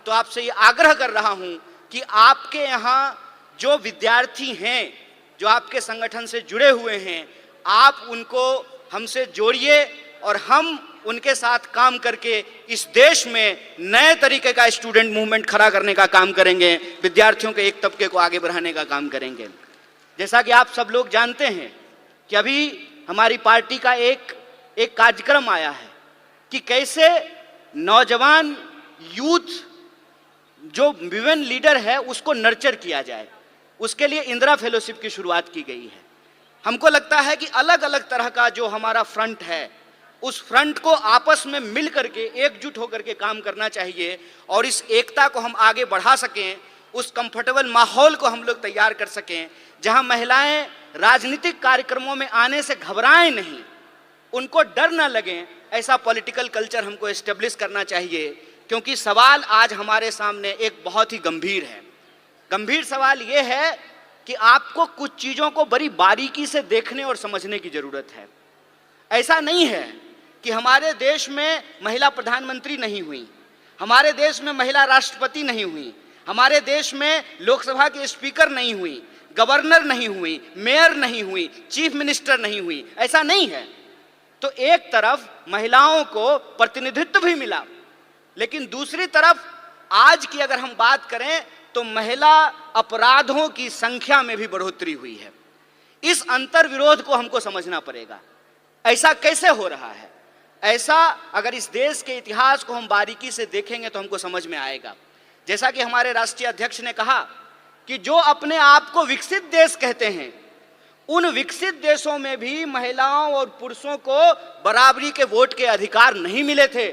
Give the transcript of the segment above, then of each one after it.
तो आपसे ये आग्रह कर रहा हूं कि आपके यहाँ जो विद्यार्थी हैं, जो आपके संगठन से जुड़े हुए हैं, आप उनको हमसे जोड़िए और हम उनके साथ काम करके इस देश में नए तरीके का स्टूडेंट मूवमेंट खड़ा करने का काम करेंगे, विद्यार्थियों के एक तबके को आगे बढ़ाने का काम करेंगे। जैसा कि आप सब लोग जानते हैं कि अभी हमारी पार्टी का एक कार्यक्रम आया है कि कैसे नौजवान यूथ जो विमेन लीडर है उसको नर्चर किया जाए। उसके लिए इंदिरा फेलोशिप की शुरुआत की गई है। हमको लगता है कि अलग अलग तरह का जो हमारा फ्रंट है, उस फ्रंट को आपस में मिल करके एकजुट होकर के काम करना चाहिए और इस एकता को हम आगे बढ़ा सकें, उस कंफर्टेबल माहौल को हम लोग तैयार कर सकें जहां महिलाएं राजनीतिक कार्यक्रमों में आने से घबराएं नहीं, उनको डर ना लगे। ऐसा पॉलिटिकल कल्चर हमको एस्टेब्लिश करना चाहिए, क्योंकि सवाल आज हमारे सामने एक बहुत ही गंभीर है। गंभीर सवाल ये है कि आपको कुछ चीज़ों को बड़ी बारीकी से देखने और समझने की ज़रूरत है। ऐसा नहीं है कि हमारे देश में महिला प्रधानमंत्री नहीं हुई, हमारे देश में महिला राष्ट्रपति नहीं हुई, हमारे देश में लोकसभा की स्पीकर नहीं हुई, गवर्नर नहीं हुई, मेयर नहीं हुई, चीफ मिनिस्टर नहीं हुई। ऐसा नहीं है। तो एक तरफ महिलाओं को प्रतिनिधित्व भी मिला, लेकिन दूसरी तरफ आज की अगर हम बात करें तो महिला अपराधों की संख्या में भी बढ़ोतरी हुई है। इस अंतर विरोध को हमको समझना पड़ेगा। ऐसा कैसे हो रहा है? ऐसा अगर इस देश के इतिहास को हम बारीकी से देखेंगे तो हमको समझ में आएगा। जैसा कि हमारे राष्ट्रीय अध्यक्ष ने कहा कि जो अपने आप को विकसित देश कहते हैं, उन विकसित देशों में भी महिलाओं और पुरुषों को बराबरी के वोट के अधिकार नहीं मिले थे।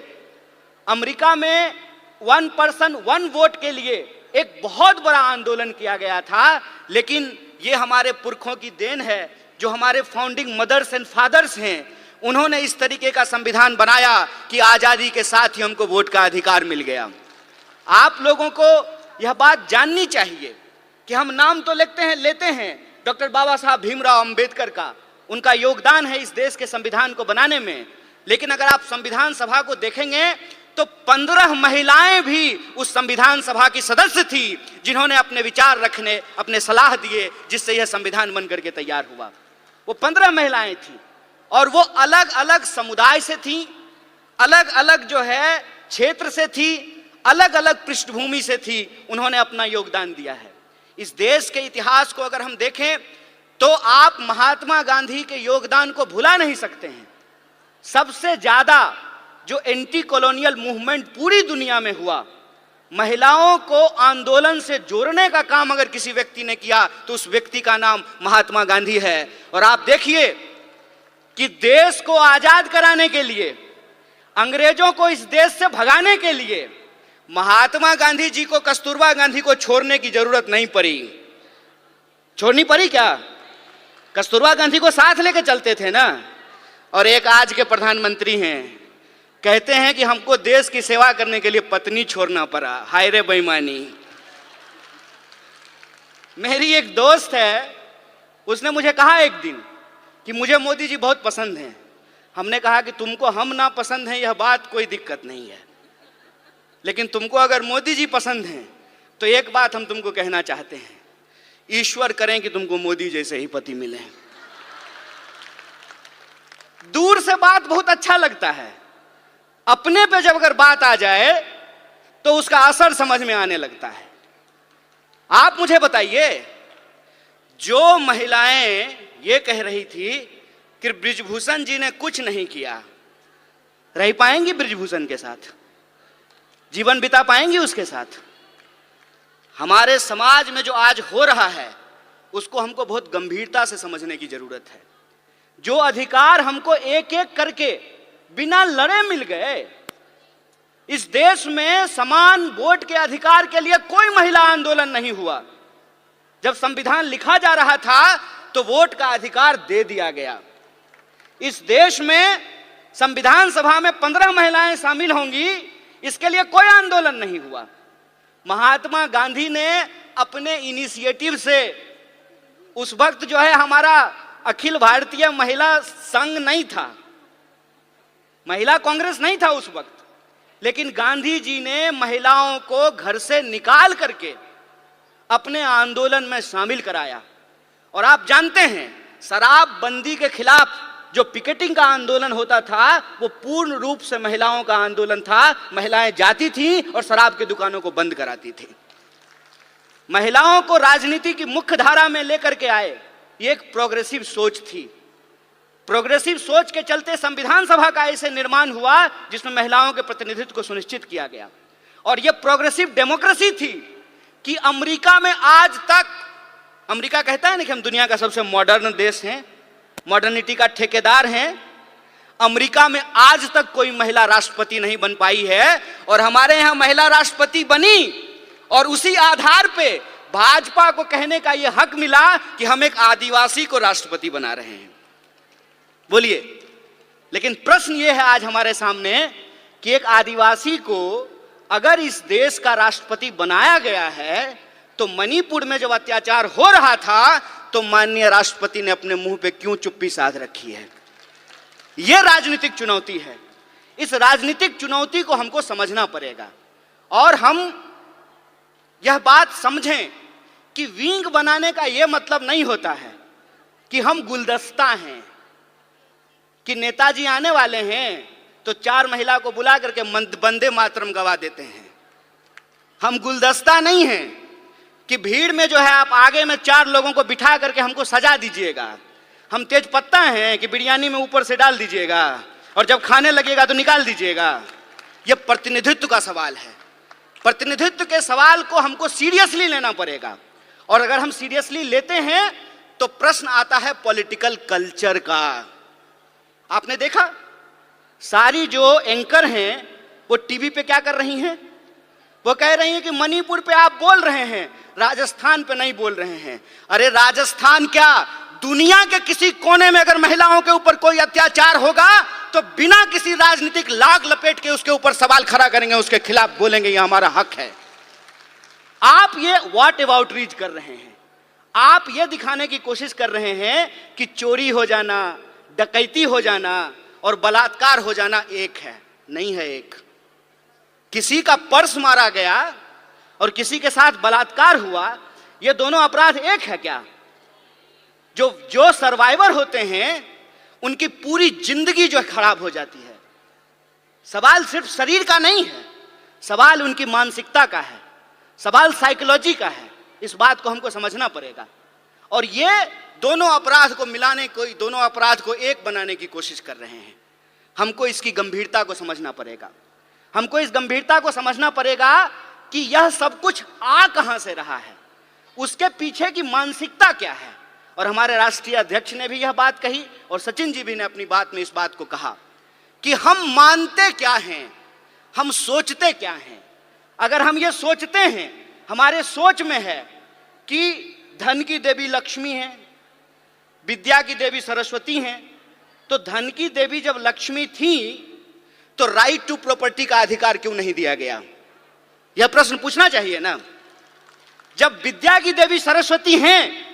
अमेरिका में 1 पर्सन 1 वोट के लिए एक बहुत बड़ा आंदोलन किया गया था, लेकिन ये हमारे पुरखों की देन है, जो हमारे फाउंडिंग मदर्स एंड फादर्स हैं। उन्होंने इस तरीके का संविधान बनाया कि आज़ादी के साथ ही हमको वोट का अधिकार मिल गया। आप लोगों को यह बात जाननी चाहिए कि हम नाम तो लेते हैं डॉक्टर बाबा साहब भीमराव अंबेडकर का, उनका योगदान है इस देश के संविधान को बनाने में, लेकिन अगर आप संविधान सभा को देखेंगे तो 15 महिलाएं भी उस संविधान सभा की सदस्य थी, जिन्होंने अपने विचार रखने, अपने सलाह दिए, जिससे यह संविधान बन करके तैयार हुआ। वो 15 महिलाएं थी और वो अलग अलग समुदाय से थी, अलग अलग जो है क्षेत्र से थी, अलग अलग पृष्ठभूमि से थी। उन्होंने अपना योगदान दिया है। इस देश के इतिहास को अगर हम देखें तो आप महात्मा गांधी के योगदान को भुला नहीं सकते हैं। सबसे ज्यादा जो एंटी कॉलोनियल मूवमेंट पूरी दुनिया में हुआ, महिलाओं को आंदोलन से जोड़ने का काम अगर किसी व्यक्ति ने किया तो उस व्यक्ति का नाम महात्मा गांधी है। और आप देखिए कि देश को आजाद कराने के लिए, अंग्रेजों को इस देश से भगाने के लिए महात्मा गांधी जी को कस्तूरबा गांधी को छोड़ने की जरूरत नहीं पड़ी। छोड़नी पड़ी क्या? कस्तूरबा गांधी को साथ लेके चलते थे ना। और एक आज के प्रधानमंत्री हैं, कहते हैं कि हमको देश की सेवा करने के लिए पत्नी छोड़ना पड़ा। हाय रे बेईमानी। मेरी एक दोस्त है, उसने मुझे कहा एक दिन कि मुझे मोदी जी बहुत पसंद हैं। हमने कहा कि तुमको हम ना पसंद हैं यह बात कोई दिक्कत नहीं है, लेकिन तुमको अगर मोदी जी पसंद हैं तो एक बात हम तुमको कहना चाहते हैं, ईश्वर करें कि तुमको मोदी जैसे ही पति मिले। दूर से बात बहुत अच्छा लगता है, अपने पे जब अगर बात आ जाए तो उसका असर समझ में आने लगता है। आप मुझे बताइए, जो महिलाएं ये कह रही थी कि बृजभूषण जी ने कुछ नहीं किया, रह पाएंगी बृजभूषण के साथ? जीवन बिता पाएंगी उसके साथ? हमारे समाज में जो आज हो रहा है उसको हमको बहुत गंभीरता से समझने की जरूरत है। जो अधिकार हमको एक एक करके बिना लड़े मिल गए, इस देश में समान वोट के अधिकार के लिए कोई महिला आंदोलन नहीं हुआ। जब संविधान लिखा जा रहा था तो वोट का अधिकार दे दिया गया। इस देश में संविधान सभा में 15 महिलाएं शामिल होंगी, इसके लिए कोई आंदोलन नहीं हुआ। महात्मा गांधी ने अपने इनिशिएटिव से, उस वक्त जो है हमारा अखिल भारतीय महिला संघ नहीं था, महिला कांग्रेस नहीं था उस वक्त, लेकिन गांधी जी ने महिलाओं को घर से निकाल करके अपने आंदोलन में शामिल कराया। और आप जानते हैं, शराबबंदी के खिलाफ जो पिकेटिंग का आंदोलन होता था वो पूर्ण रूप से महिलाओं का आंदोलन था। महिलाएं जाती थीं और शराब की दुकानों को बंद कराती थी। महिलाओं को राजनीति की मुख्य धारा में लेकर के आए, ये एक प्रोग्रेसिव सोच थी। प्रोग्रेसिव सोच के चलते संविधान सभा का ऐसे निर्माण हुआ जिसमें महिलाओं के प्रतिनिधित्व को सुनिश्चित किया गया। और यह प्रोग्रेसिव डेमोक्रेसी थी कि अमेरिका में आज तक, अमेरिका कहता है ना कि हम दुनिया का सबसे मॉडर्न देश हैं, मॉडर्निटी का ठेकेदार हैं। अमेरिका में आज तक कोई महिला राष्ट्रपति नहीं बन पाई है और हमारे यहां महिला राष्ट्रपति बनी और उसी आधार पे भाजपा को कहने का यह हक मिला कि हम एक आदिवासी को राष्ट्रपति बना रहे हैं। बोलिए, लेकिन प्रश्न यह है आज हमारे सामने कि एक आदिवासी को अगर इस देश का राष्ट्रपति बनाया गया है तो मणिपुर में जब अत्याचार हो रहा था तो माननीय राष्ट्रपति ने अपने मुंह पे क्यों चुप्पी साध रखी है? यह राजनीतिक चुनौती है। इस राजनीतिक चुनौती को हमको समझना पड़ेगा और हम यह बात समझें कि विंग बनाने का यह मतलब नहीं होता है कि हम गुलदस्ता हैं, कि नेताजी आने वाले हैं तो 4 महिला को बुला करके वंदे मातरम गवा देते हैं। हम गुलदस्ता नहीं हैं कि भीड़ में जो है आप आगे में 4 लोगों को बिठा करके हमको सजा दीजिएगा। हम तेज पत्ता हैं कि बिरयानी में ऊपर से डाल दीजिएगा और जब खाने लगेगा तो निकाल दीजिएगा। यह प्रतिनिधित्व का सवाल है। प्रतिनिधित्व के सवाल को हमको सीरियसली लेना पड़ेगा और अगर हम सीरियसली लेते हैं तो प्रश्न आता है पॉलिटिकल कल्चर का। आपने देखा सारी जो एंकर हैं वो टीवी पे क्या कर रही हैं? वो कह रही हैं कि मणिपुर पे आप बोल रहे हैं, राजस्थान पे नहीं बोल रहे हैं। अरे राजस्थान क्या, दुनिया के किसी कोने में अगर महिलाओं के ऊपर कोई अत्याचार होगा तो बिना किसी राजनीतिक लाग लपेट के उसके ऊपर सवाल खड़ा करेंगे, उसके खिलाफ बोलेंगे ये हमारा हक है। आप ये व्हाट अबाउट रीच कर रहे हैं। आप ये दिखाने की कोशिश कर रहे हैं कि चोरी हो जाना, डकैती हो जाना और बलात्कार हो जाना एक है। नहीं है एक। किसी का पर्स मारा गया और किसी के साथ बलात्कार हुआ, ये दोनों अपराध एक है क्या? जो सर्वाइवर होते हैं उनकी पूरी जिंदगी जो खराब हो जाती है। सवाल सिर्फ शरीर का नहीं है, सवाल उनकी मानसिकता का है, सवाल साइकोलॉजी का है। इस बात को हमको समझना पड़ेगा और ये दोनों अपराध को मिलाने को, दोनों अपराध को एक बनाने की कोशिश कर रहे हैं। हमको इसकी गंभीरता को समझना पड़ेगा। हमको इस गंभीरता को समझना पड़ेगा कि यह सब कुछ आ कहां से रहा है, उसके पीछे की मानसिकता क्या है। और हमारे राष्ट्रीय अध्यक्ष ने भी यह बात कही और सचिन जी भी ने अपनी बात में इस बात को कहा कि हम मानते क्या हैं, हम सोचते क्या हैं। अगर हम ये सोचते हैं, हमारे सोच में है कि धन की देवी लक्ष्मी है, विद्या की देवी सरस्वती हैं, तो धन की देवी जब लक्ष्मी थी तो राइट टू प्रॉपर्टी का अधिकार क्यों नहीं दिया गया? यह प्रश्न पूछना चाहिए ना। जब विद्या की देवी सरस्वती हैं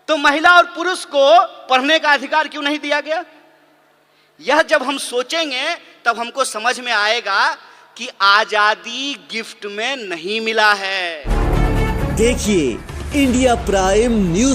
तो महिला और पुरुष को पढ़ने का अधिकार क्यों नहीं दिया गया? यह जब हम सोचेंगे तब हमको समझ में आएगा कि आजादी गिफ्ट में नहीं मिला है। देखिए इंडिया प्राइम न्यूज।